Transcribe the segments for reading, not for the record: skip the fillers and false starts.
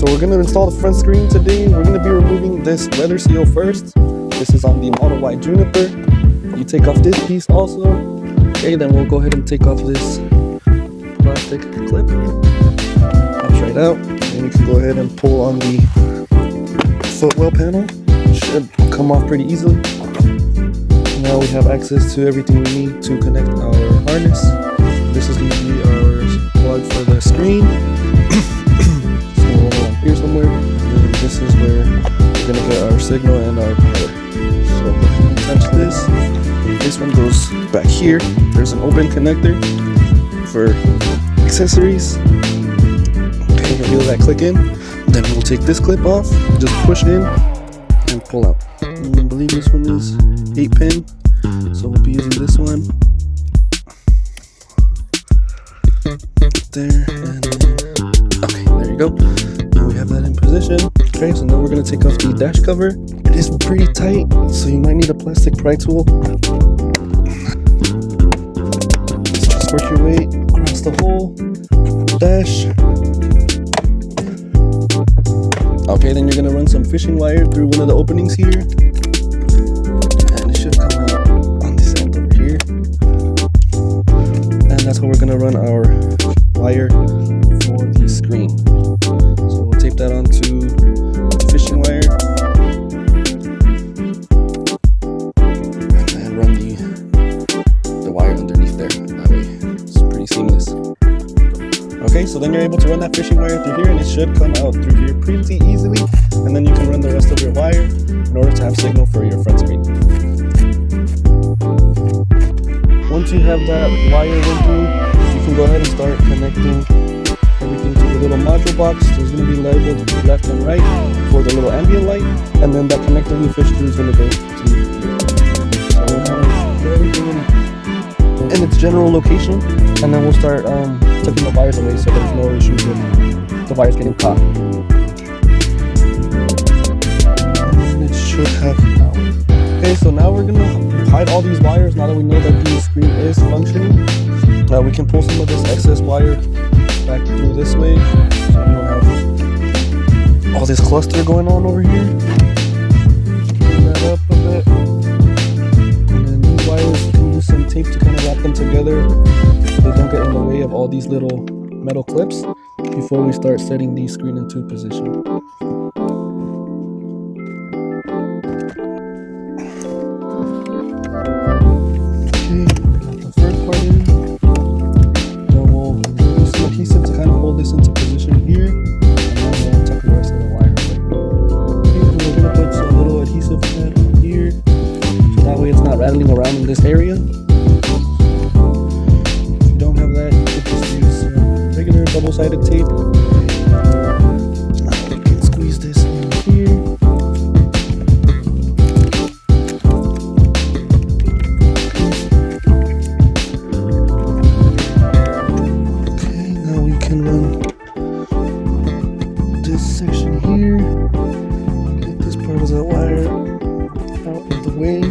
So we're gonna install the front screen today. We're gonna be removing this weather seal first. This is on the Model Y Juniper. You take off this piece also. Okay, then we'll go ahead and take off this plastic clip. Pops right out. And you can go ahead and pull on the footwell panel. Should come off pretty easily. Now we have access to everything we need to connect our harness. This is going to be our plug for the screen. So we'll go on here somewhere. And this is where we're going to get our signal and our power. So go ahead and touch this. This one goes back here. There's an open connector for accessories. Okay, reveal that click in. Then we'll take this clip off, just push in and pull out. And I believe this one is 8-pin, so we'll be using this one. There, and then, okay, there you go. Now we have that in position. Okay, so now we're gonna take off the dash cover. It is pretty tight, so you might need a plastic pry tool. So just work your way across the whole dash. Okay, then you're gonna run some fishing wire through one of the openings here. And it should come out on this end over here. And that's how we're gonna run our wire for the screen. So we'll tape that onto the fishing wire. And then run the wire underneath there. That way it's pretty seamless. Okay, so then you're able to run that fishing wire through here and it should come out through here pretty easily. And then you can run the rest of your wire in order to have signal for your front screen. Once you have that wire run through, you can go ahead and start connecting everything to the little module box. There's going to be labeled left and right for the little ambient light. And then that connector we fished through is going to go to here. So we'll kind of put everything in its general location. And then we'll start taking the wires away so there's no issues with the wires getting caught. And it should have power. Okay, so now we're gonna hide all these wires now that we know that the screen is functioning. We can pull some of this excess wire back through this way so we don't have all this cluster going on over here. Clean that up a bit. And then these wires, you can use some tape to kind of wrap them together. They don't get in the way of all these little metal clips before we start setting the screen into position. Okay, got the first part in. Then we'll use some adhesive to kind of hold this into position here, and then we'll tuck the rest of the wire away. Okay, and we're going to put some little adhesive pad here, so that way it's not rattling around in this area. Double-sided tape. Now we can squeeze this in here. Okay, now we can run this section here. Get this part of the wire out of the way.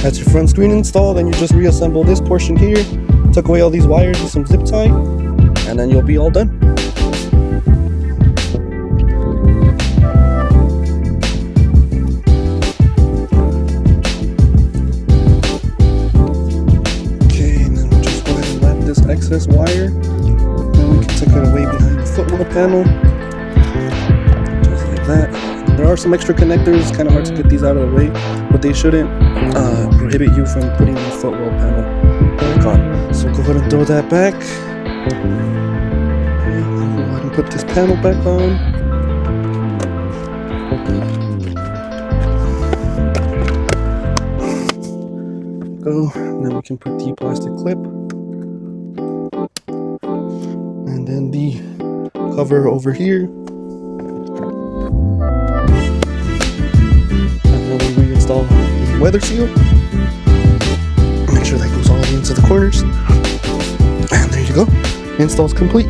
That's your front screen installed, and you just reassemble this portion here, tuck away all these wires with some zip tie, and then you'll be all done. Okay, and then we'll just go ahead and wrap this excess wire, and we can tuck it away behind the footwell panel, just like that. There are some extra connectors, it's kind of hard to get these out of the way, but they shouldn't prohibit you from putting the footwell panel back on. So go ahead and throw that back. Okay, go ahead and put this panel back on. Go, and then we can put the plastic clip. And then the cover over here. Install the weather seal. Make sure that goes all the way into the corners. And there you go. Install's complete.